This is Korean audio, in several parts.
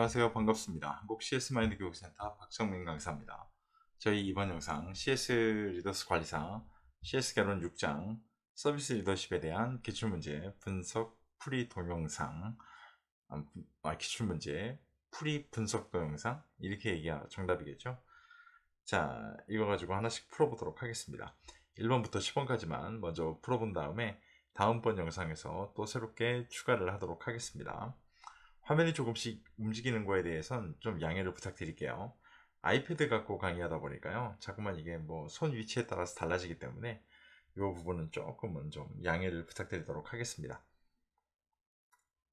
안녕하세요. 반갑습니다. 한국 CS 마인드 교육센터 박정민 강사입니다. 저희 이번 영상 CS 리더스 관리사 CS 개론 6장 서비스 리더십에 대한 기출문제 분석 풀이 동영상 기출문제 풀이 분석 동영상 이렇게 얘기가 정답이겠죠. 자, 이거 가지고 하나씩 풀어보도록 하겠습니다. 1번부터 10번까지만 먼저 풀어본 다음에 다음번 영상에서 또 새롭게 추가를 하도록 하겠습니다. 화면이 조금씩 움직이는 거에 대해서는 좀 양해를 부탁드릴게요. 아이패드 갖고 강의하다 보니까요, 자꾸만 이게 뭐 손 위치에 따라서 달라지기 때문에 이 부분은 조금은 좀 양해를 부탁드리도록 하겠습니다.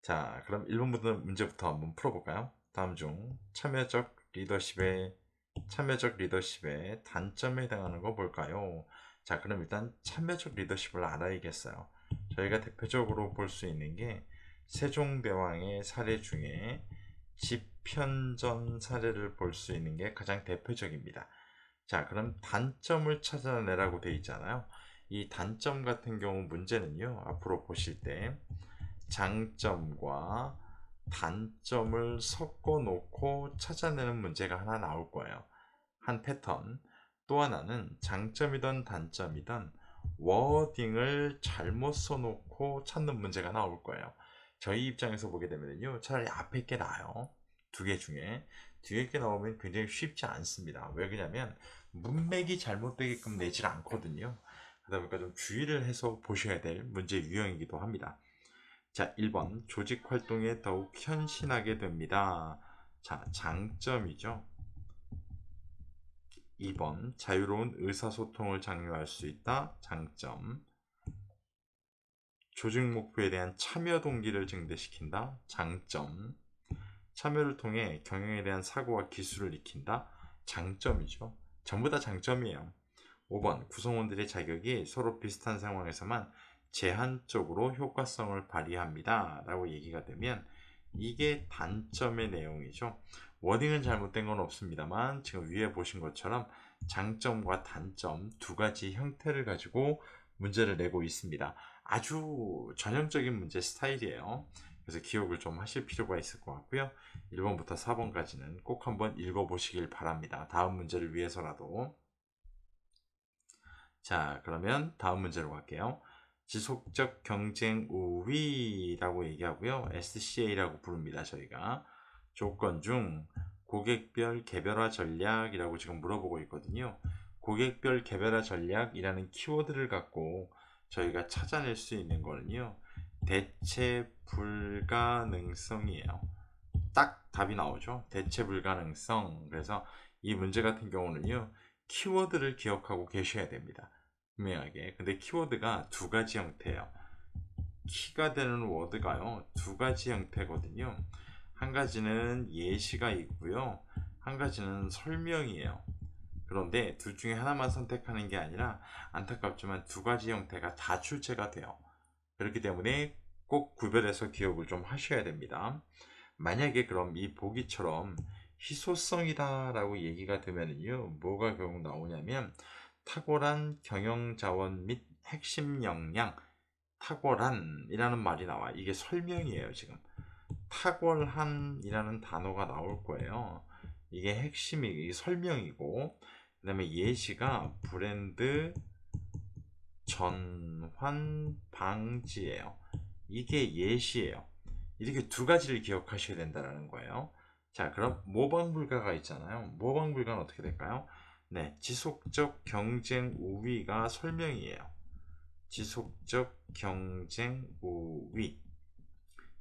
자, 그럼 1번 문제부터 한번 풀어볼까요? 다음 중 참여적 리더십의 단점에 해당하는 거 뭘까요? 자, 그럼 일단 참여적 리더십을 알아야겠어요. 저희가 대표적으로 볼 수 있는 게 세종대왕의 사례 중에 집현전 사례를 볼 수 있는 게 가장 대표적입니다. 자, 그럼 단점을 찾아내라고 되어 있잖아요. 이 단점 같은 경우 문제는요, 앞으로 보실 때 장점과 단점을 섞어 놓고 찾아내는 문제가 하나 나올 거예요. 한 패턴. 또 하나는 장점이든 단점이든 워딩을 잘못 써놓고 찾는 문제가 나올 거예요. 저희 입장에서 보게 되면요, 차라리 앞에 게 나아요. 두 개 중에 뒤에 게 나오면 굉장히 쉽지 않습니다. 왜 그러냐면 문맥이 잘못되게끔 내질 않거든요. 그러다 보니까 좀 주의를 해서 보셔야 될 문제 유형이기도 합니다. 자, 1번 조직 활동에 더욱 헌신하게 됩니다. 자, 장점이죠. 2번 자유로운 의사소통을 장려할 수 있다. 장점. 조직 목표에 대한 참여 동기를 증대시킨다. 장점. 참여를 통해 경영에 대한 사고와 기술을 익힌다. 장점이죠. 전부 다 장점이에요. 5번 구성원들의 자격이 서로 비슷한 상황에서만 제한적으로 효과성을 발휘합니다. 라고 얘기가 되면 이게 단점의 내용이죠. 워딩은 잘못된 건 없습니다만 지금 위에 보신 것처럼 장점과 단점 두 가지 형태를 가지고 문제를 내고 있습니다. 아주 전형적인 문제 스타일이에요. 그래서 기억을 좀 하실 필요가 있을 것 같고요. 1번부터 4번까지는 꼭 한번 읽어보시길 바랍니다. 다음 문제를 위해서라도. 자, 그러면 다음 문제로 갈게요. 지속적 경쟁 우위라고 얘기하고요. SCA라고 부릅니다. 저희가 조건 중 고객별 개별화 전략이라고 지금 물어보고 있거든요. 고객별 개별화 전략이라는 키워드를 갖고 저희가 찾아낼 수 있는 거는요, 대체 불가능성이에요. 딱 답이 나오죠. 대체 불가능성. 그래서 이 문제 같은 경우는요, 키워드를 기억하고 계셔야 됩니다. 분명하게. 근데 키워드가 두 가지 형태예요. 키가 되는 워드가요, 두 가지 형태거든요. 한 가지는 예시가 있고요, 한 가지는 설명이에요. 그런데 둘 중에 하나만 선택하는 게 아니라 안타깝지만 두 가지 형태가 다 출제가 돼요. 그렇기 때문에 꼭 구별해서 기억을 좀 하셔야 됩니다. 만약에 그럼 이 보기처럼 희소성이다 라고 얘기가 되면요, 뭐가 결국 나오냐면 탁월한 경영자원 및 핵심 역량, 탁월한 이라는 말이 나와. 이게 설명이에요. 지금 탁월한 이라는 단어가 나올 거예요. 이게 핵심이, 이게 설명이고, 그 다음에 예시가 브랜드 전환 방지예요. 이게 예시예요. 이렇게 두 가지를 기억하셔야 된다는 거예요. 자, 그럼 모방 불가가 있잖아요. 모방 불가는 어떻게 될까요? 네, 지속적 경쟁 우위가 설명이에요. 지속적 경쟁 우위,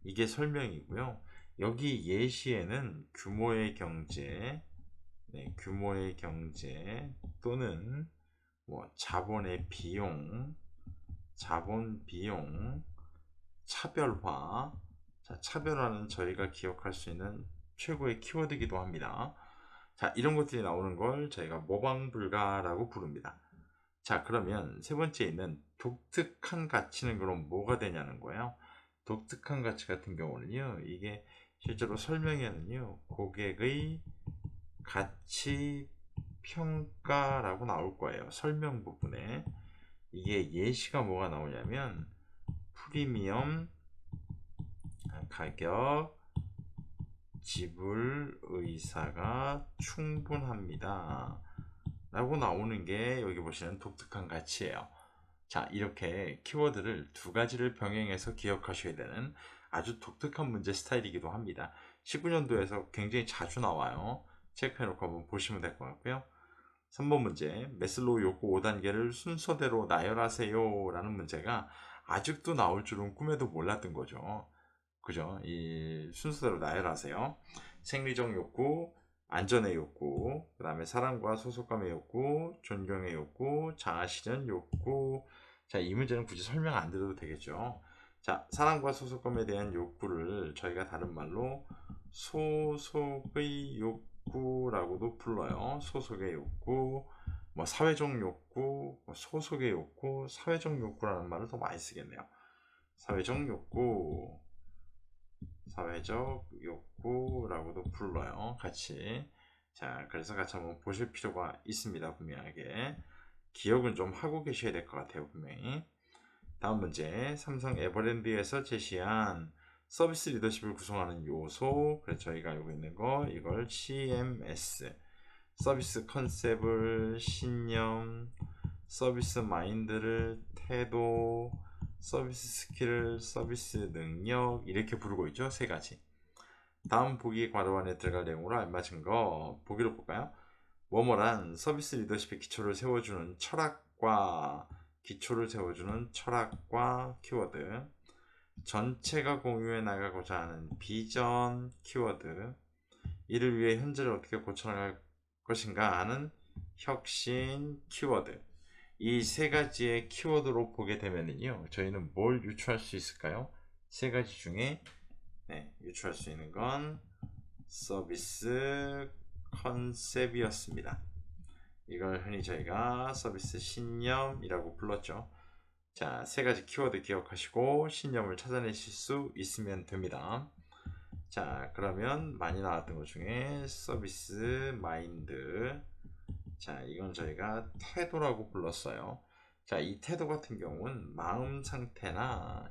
이게 설명이고요. 여기 예시에는 규모의 경제, 네, 규모의 경제 또는 뭐 자본의 비용, 자본 비용, 차별화. 자, 차별화는 저희가 기억할 수 있는 최고의 키워드이기도 합니다. 자, 이런 것들이 나오는 걸 저희가 모방 불가라고 부릅니다. 자, 그러면 세 번째 있는 독특한 가치는 그럼 뭐가 되냐는 거예요. 독특한 가치 같은 경우는요, 이게 실제로 설명에는요, 고객의 가치 평가라고 나올 거예요. 설명 부분에. 이게 예시가 뭐가 나오냐면 프리미엄 가격 지불 의사가 충분합니다. 라고 나오는 게 여기 보시는 독특한 가치예요. 자, 이렇게 키워드를 두 가지를 병행해서 기억하셔야 되는 아주 독특한 문제 스타일이기도 합니다. 19년도에서 굉장히 자주 나와요. 체크해놓고 한번 보시면 될 것 같고요. 3번 문제, 메슬로우 욕구 5단계를 순서대로 나열하세요 라는 문제가 아직도 나올 줄은 꿈에도 몰랐던 거죠. 그죠? 이 순서대로 나열하세요. 생리적 욕구, 안전의 욕구, 그 다음에 사랑과 소속감의 욕구, 존경의 욕구, 자아실현 욕구. 자, 이 문제는 굳이 설명 안 드려도 되겠죠. 자, 사랑과 소속감에 대한 욕구를 저희가 다른 말로 소속의 욕구라고도 불러요. 소속의 욕구, 뭐 사회적 욕구, 뭐 소속의 욕구, 사회적 욕구라는 말을 더 많이 쓰겠네요. 사회적 욕구, 사회적 욕구라고도 불러요. 같이. 자, 그래서 같이 한번 보실 필요가 있습니다. 분명하게. 기억은 좀 하고 계셔야 될 것 같아요. 분명히. 다음 문제. 삼성 에버랜드에서 제시한 서비스 리더십을 구성하는 요소. 그래서 저희가 알고 있는 거, 이걸 CMS. 서비스 컨셉을, 신념, 서비스 마인드를, 태도, 서비스 스킬을, 서비스 능력, 이렇게 부르고 있죠. 세 가지. 다음 보기 괄호 안에 들어갈 내용으로 알맞은 거 보기로 볼까요? 뭐뭐란 서비스 리더십의 기초를 세워주는 철학과 키워드, 전체가 공유해 나가고자 하는 비전 키워드, 이를 위해 현재를 어떻게 고쳐나갈 것인가 하는 혁신 키워드. 이 세 가지의 키워드로 보게 되면요, 저희는 뭘 유추할 수 있을까요? 세 가지 중에 유추할 수 있는 건 서비스 컨셉이었습니다. 이걸 흔히 저희가 서비스 신념이라고 불렀죠. 자, 세 가지 키워드 기억하시고 신념을 찾아내실 수 있으면 됩니다. 자, 그러면 많이 나왔던 것 중에 서비스 마인드. 자, 이건 저희가 태도라고 불렀어요. 자, 이 태도 같은 경우는 마음 상태나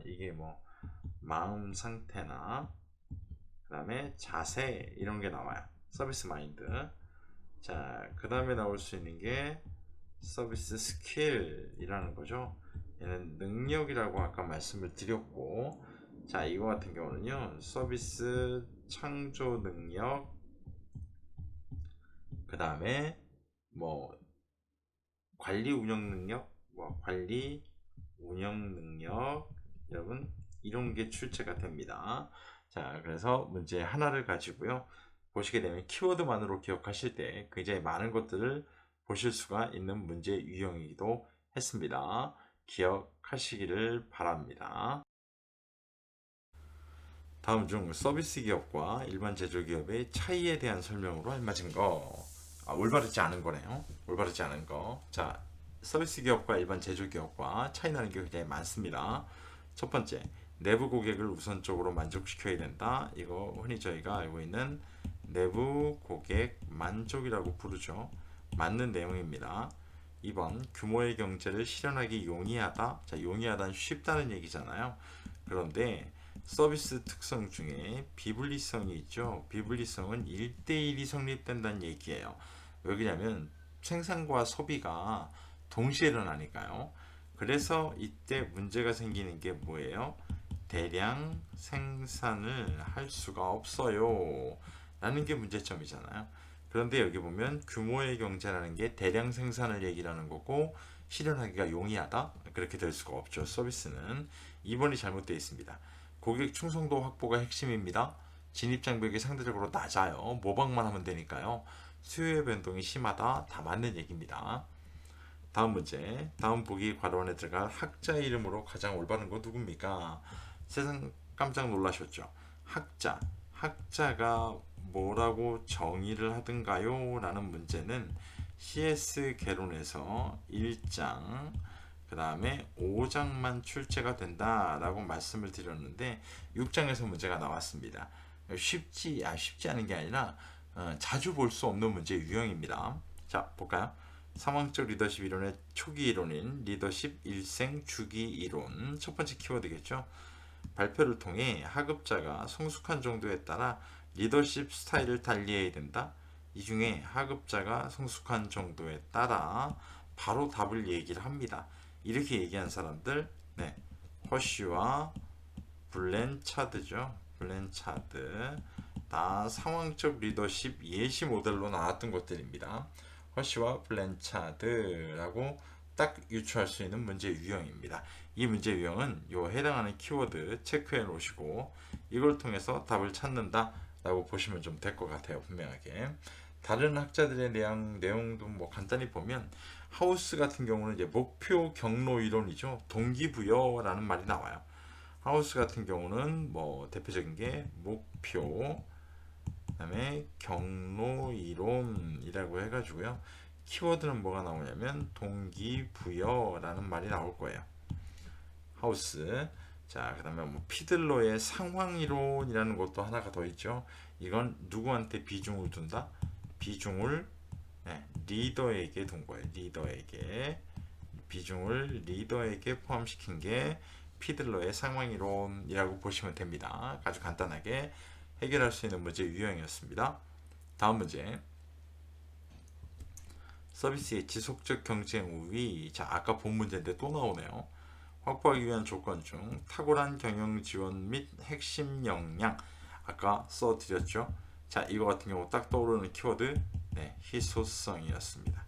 그 다음에 자세 이런 게 나와요. 서비스 마인드. 자, 그 다음에 나올 수 있는 게 서비스 스킬이라는 거죠. 얘는 능력이라고 아까 말씀을 드렸고, 자, 이거 같은 경우는요, 서비스 창조 능력, 그 다음에 뭐 관리 운영 능력, 여러분 이런 게 출제가 됩니다. 자, 그래서 문제 하나를 가지고요, 보시게 되면 키워드만으로 기억하실 때 굉장히 많은 것들을 보실 수가 있는 문제 유형이기도 했습니다. 기억하시기를 바랍니다. 다음 중 서비스 기업과 일반 제조기업의 차이에 대한 설명으로 알맞은 거. 올바르지 않은 거네요. 올바르지 않은 거. 자, 서비스 기업과 일반 제조기업과 차이 나는 게 굉장히 많습니다. 첫 번째, 내부 고객을 우선적으로 만족시켜야 된다. 이거 흔히 저희가 알고 있는 내부 고객 만족이라고 부르죠. 맞는 내용입니다. 2번, 규모의 경제를 실현하기 용이하다. 자, 용이하다는 쉽다는 얘기잖아요. 그런데 서비스 특성 중에 비분리성이 있죠. 비분리성은 1대1이 성립된다는 얘기예요. 왜냐면 생산과 소비가 동시에 일어나니까요. 그래서 이때 문제가 생기는 게 뭐예요? 대량 생산을 할 수가 없어요 라는 게 문제점이잖아요. 그런데 여기 보면 규모의 경제라는 게 대량 생산을 얘기하는 거고, 실현하기가 용이하다? 그렇게 될 수가 없죠. 서비스는 2번이 잘못되어 있습니다. 고객 충성도 확보가 핵심입니다. 진입 장벽이 상대적으로 낮아요. 모방만 하면 되니까요. 수요의 변동이 심하다. 다 맞는 얘기입니다. 다음 문제. 다음 보기 괄호 안에 들어갈 학자 이름으로 가장 올바른 건 누굽니까? 세상 깜짝 놀라셨죠? 학자가 뭐라고 정의를 하든가요? 라는 문제는 CS 개론에서 1장 그 다음에 5장만 출제가 된다라고 말씀을 드렸는데 6장에서 문제가 나왔습니다. 쉽지 않은 게 아니라 자주 볼 수 없는 문제 유형입니다. 자, 볼까요? 상황적 리더십 이론의 초기 이론인 리더십 일생 주기 이론. 첫 번째 키워드겠죠. 발표를 통해 하급자가 성숙한 정도에 따라 리더십 스타일을 달리해야 된다. 이 중에 하급자가 성숙한 정도에 따라 바로 답을 얘기를 합니다. 이렇게 얘기한 사람들, 네, 허쉬와 블렌차드죠. 블렌차드. 다 상황적 리더십 예시 모델로 나왔던 것들입니다. 허쉬와 블렌차드라고 딱 유추할 수 있는 문제 유형입니다. 이 문제 유형은 요 해당하는 키워드 체크해 놓으시고 이걸 통해서 답을 찾는다 라고 보시면 좀 될 것 같아요. 분명하게. 다른 학자들의 내용도 뭐 간단히 보면 하우스 같은 경우는 이제 목표 경로 이론이죠. 동기부여라는 말이 나와요. 하우스 같은 경우는 뭐 대표적인 게 목표, 그다음에 경로 이론이라고 해가지고요. 키워드는 뭐가 나오냐면 동기부여라는 말이 나올 거예요. 하우스. 자, 그다음에 뭐 피들러의 상황 이론이라는 것도 하나가 더 있죠. 이건 누구한테 비중을 둔다? 비중을, 네, 리더에게 둔 거예요. 리더에게. 비중을 리더에게 포함시킨 게 피들러의 상황 이론이라고 보시면 됩니다. 아주 간단하게 해결할 수 있는 문제 유형이었습니다. 다음 문제. 서비스의 지속적 경쟁 우위. 자, 아까 본 문제인데 또 나오네요. 확보하기 위한 조건 중 탁월한 경영 지원 및 핵심 역량. 아까 써드렸죠. 자, 이거 같은 경우 딱 떠오르는 키워드, 네, 희소성이었습니다.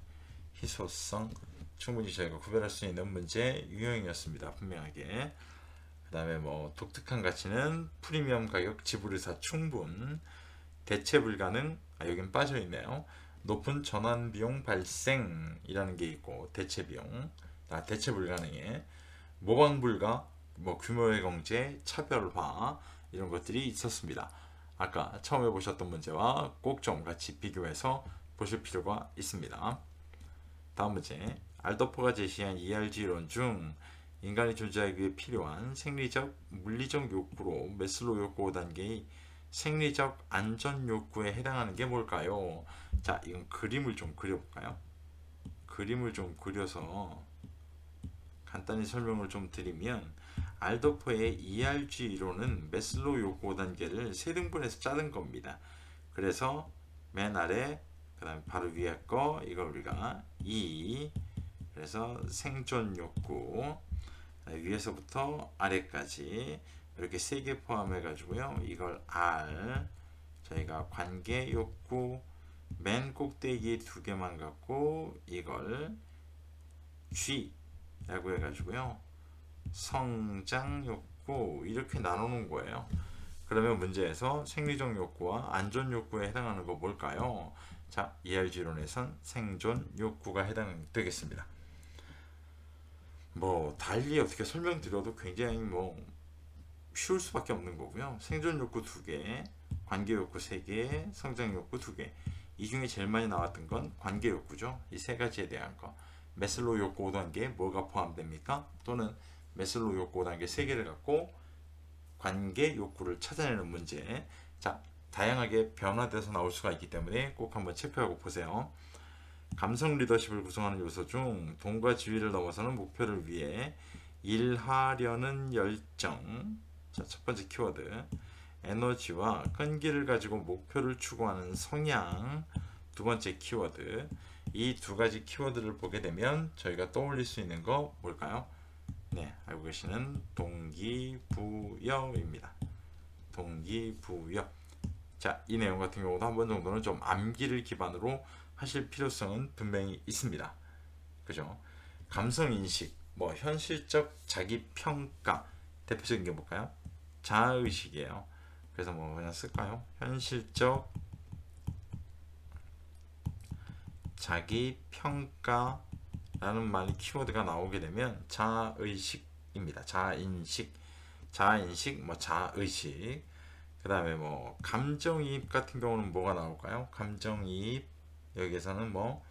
희소성. 충분히 저희가 구별할 수 있는 문제 유형이었습니다. 분명하게. 그 다음에 뭐 독특한 가치는 프리미엄 가격 지불 의사 충분, 대체 불가능, 여긴 빠져 있네요. 높은 전환 비용 발생이라는 게 있고 대체 비용, 대체 불가능에 모방 불가, 뭐 규모의 경제, 차별화 이런 것들이 있었습니다. 아까 처음 해보셨던 문제와 꼭 좀 같이 비교해서 보실 필요가 있습니다. 다음 문제. 알더퍼가 제시한 ERG 이론 중 인간이 존재하기 위해 필요한 생리적, 물리적 욕구로 메슬로우 욕구 5단계의 생리적 안전 욕구에 해당하는 게 뭘까요? 자, 이건 그림을 좀 그려볼까요? 그림을 좀 그려서 간단히 설명을 좀 드리면, 알더퍼의 ERG 이론은 메슬로우 욕구 5단계를 세 등분해서 짜는 겁니다. 그래서 맨 아래, 그 다음에 바로 위에 거, 이걸 우리가 E, 그래서 생존 욕구, 위에서부터 아래까지 이렇게 세 개 포함해 가지고요. 이걸 R, 저희가 관계 욕구, 맨 꼭대기 두 개만 갖고 이걸 G라고 해가지고요. 성장 욕구 이렇게 나누는 거예요. 그러면 문제에서 생리적 욕구와 안전 욕구에 해당하는 거 뭘까요? 자, ERG론에선 생존 욕구가 해당되겠습니다. 뭐 달리 어떻게 설명드려도 굉장히 뭐 쉬울 수밖에 없는 거고요. 생존 욕구 2개, 관계 욕구 3개, 성장 욕구 2개. 이 중에 제일 많이 나왔던 건 관계 욕구죠. 이 세 가지에 대한 거. 메슬로우 욕구 5단계 뭐가 포함됩니까? 또는 메슬로우 욕구 5단계 3개를 갖고 관계 욕구를 찾아내는 문제. 자, 다양하게 변화돼서 나올 수가 있기 때문에 꼭 한번 체크하고 보세요. 감성 리더십을 구성하는 요소 중 돈과 지위를 넘어서는 목표를 위해 일하려는 열정. 자, 첫 번째 키워드. 에너지와 끈기를 가지고 목표를 추구하는 성향. 두 번째 키워드. 이 두 가지 키워드를 보게 되면 저희가 떠올릴 수 있는 거 뭘까요? 네, 알고 계시는 동기부여입니다. 동기부여. 자, 이 내용 같은 경우도 한 번 정도는 좀 암기를 기반으로 하실 필요성은 분명히 있습니다. 그죠? 감성인식, 뭐 현실적 자기평가, 대표적인 게 뭘까요? 자아의식이에요. 그래서 뭐 그냥 쓸까요? 현실적 자기평가라는 말이 키워드가 나오게 되면 자아의식입니다. 자아인식, 뭐 자아의식. 그 다음에 뭐 감정이입 같은 경우는 뭐가 나올까요? 감정이입, 여기에서는 뭐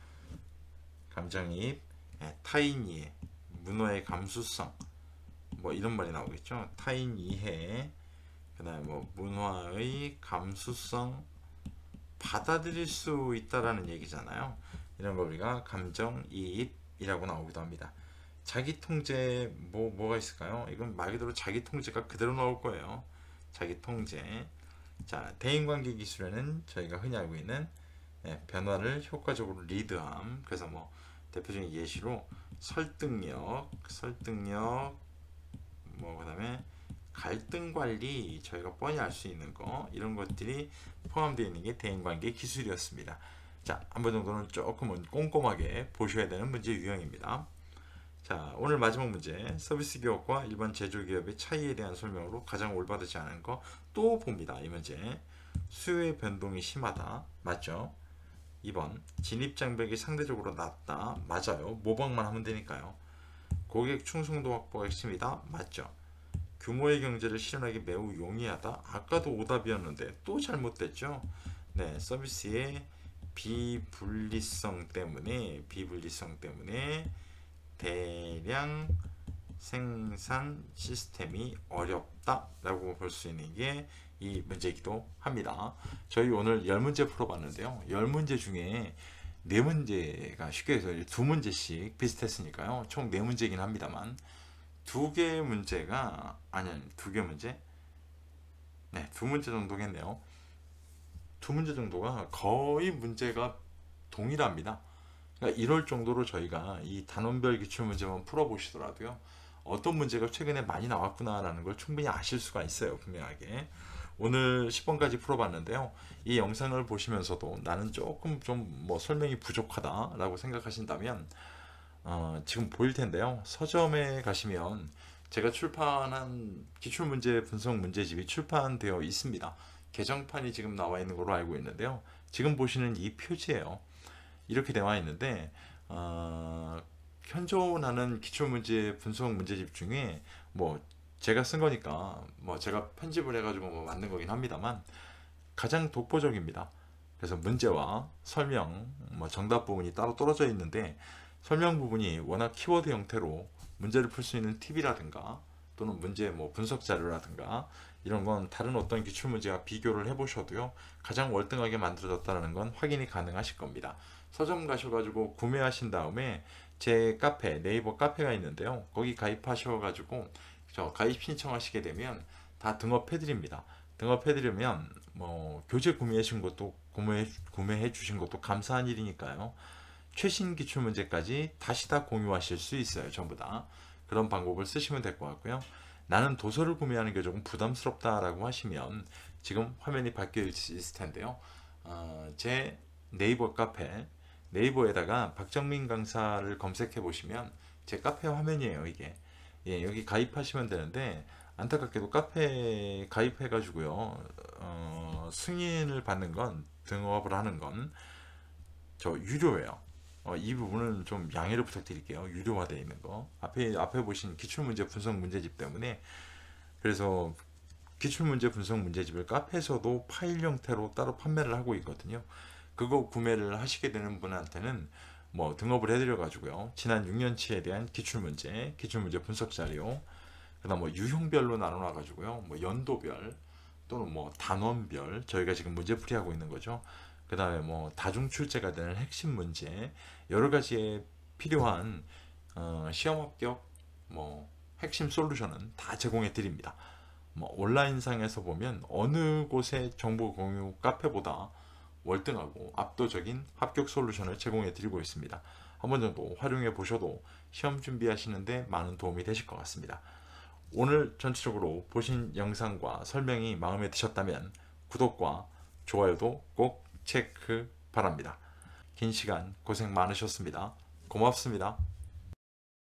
감정이입, 타인 이해, 문화의 감수성, 뭐 이런 말이 나오겠죠. 타인 이해, 그 다음에 뭐 문화의 감수성, 받아들일 수 있다라는 얘기잖아요. 이런 거 우리가 감정이입이라고 나오기도 합니다. 자기통제, 뭐가 있을까요? 이건 말 그대로 자기통제가 그대로 나올 거예요. 자기통제. 자, 대인관계 기술에는 저희가 흔히 알고 있는 변화를 효과적으로 리드함. 그래서 뭐 대표적인 예시로 설득력, 뭐 그다음에 갈등 관리, 저희가 뻔히 알 수 있는 거, 이런 것들이 포함되어 있는 게 대인관계 기술이었습니다. 자, 한 번 정도는 조금은 꼼꼼하게 보셔야 되는 문제 유형입니다. 자, 오늘 마지막 문제. 서비스 기업과 일반 제조 기업의 차이에 대한 설명으로 가장 올바르지 않은 거 또 봅니다. 이 문제. 수요의 변동이 심하다. 맞죠? 2번. 진입 장벽이 상대적으로 낮다. 맞아요. 모방만 하면 되니까요. 고객 충성도 확보가 핵심이다. 맞죠? 규모의 경제를 실현하기 매우 용이하다. 아까도 오답이었는데 또 잘못됐죠? 네, 서비스의 비분리성 때문에 대량 생산 시스템이 어렵다라고 볼 수 있는 게 이 문제이기도 합니다. 저희 오늘 10문제 풀어봤는데요. 10문제 중에 4문제가 쉽게 해서 2문제씩 비슷했으니까요. 총 4문제이긴 합니다만 2개 문제가 아니 2개 문제? 네, 2문제 정도겠네요. 2문제 정도가 거의 문제가 동일합니다. 그러니까 이럴 정도로 저희가 이 단원별 기출문제만 풀어보시더라도요, 어떤 문제가 최근에 많이 나왔구나라는 걸 충분히 아실 수가 있어요. 분명하게. 오늘 10번까지 풀어봤는데요. 이 영상을 보시면서도 나는 조금 좀 뭐 설명이 부족하다라고 생각하신다면 지금 보일 텐데요. 서점에 가시면 제가 출판한 기출문제 분석 문제집이 출판되어 있습니다. 개정판이 지금 나와 있는 걸로 알고 있는데요. 지금 보시는 이 표지예요. 이렇게 되어 있는데 현존하는 기출문제 분석 문제집 중에 뭐 제가 쓴 거니까 뭐 제가 편집을 해가지고 뭐 만든 거긴 합니다만 가장 독보적입니다. 그래서 문제와 설명, 뭐 정답 부분이 따로 떨어져 있는데 설명 부분이 워낙 키워드 형태로 문제를 풀 수 있는 팁이라든가 또는 문제 뭐 분석 자료라든가 이런 건 다른 어떤 기출 문제와 비교를 해보셔도요, 가장 월등하게 만들어졌다는 건 확인이 가능하실 겁니다. 서점 가셔가지고 구매하신 다음에 제 카페, 네이버 카페가 있는데요, 거기 가입하셔가지고 저 가입 신청하시게 되면 다 등업해드립니다. 등업해드리면 뭐 교재 구매해 주신 것도 감사한 일이니까요. 최신 기출 문제까지 다시 다 공유하실 수 있어요. 전부 다. 그런 방법을 쓰시면 될 것 같고요. 나는 도서를 구매하는 게 조금 부담스럽다라고 하시면 지금 화면이 바뀌어 있을 텐데요. 제 네이버 카페, 네이버에다가 박정민 강사를 검색해 보시면 제 카페 화면이에요, 이게. 예, 여기 가입하시면 되는데 안타깝게도 카페에 가입해 가지고요. 승인을 받는 건, 등업을 하는 건 저 유료예요. 이 부분은 좀 양해를 부탁드릴게요. 유료화되어 있는 거. 앞에 보신 기출문제 분석 문제집 때문에. 그래서 기출문제 분석 문제집을 카페에서도 파일 형태로 따로 판매를 하고 있거든요. 그거 구매를 하시게 되는 분한테는 뭐 등업을 해드려 가지고요, 지난 6년치에 대한 기출문제 분석 자료, 그다음 뭐 유형별로 나눠 가지고요, 뭐 연도별 또는 뭐 단원별 저희가 지금 문제풀이 하고 있는 거죠. 그 다음에 뭐 다중 출제가 되는 핵심 문제, 여러 가지에 필요한 시험 합격 뭐 핵심 솔루션은 다 제공해 드립니다. 뭐 온라인상에서 보면 어느 곳의 정보 공유 카페보다 월등하고 압도적인 합격 솔루션을 제공해 드리고 있습니다. 한 번 정도 활용해 보셔도 시험 준비하시는데 많은 도움이 되실 것 같습니다. 오늘 전체적으로 보신 영상과 설명이 마음에 드셨다면 구독과 좋아요도 꼭 체크 바랍니다. 긴 시간 고생 많으셨습니다. 고맙습니다.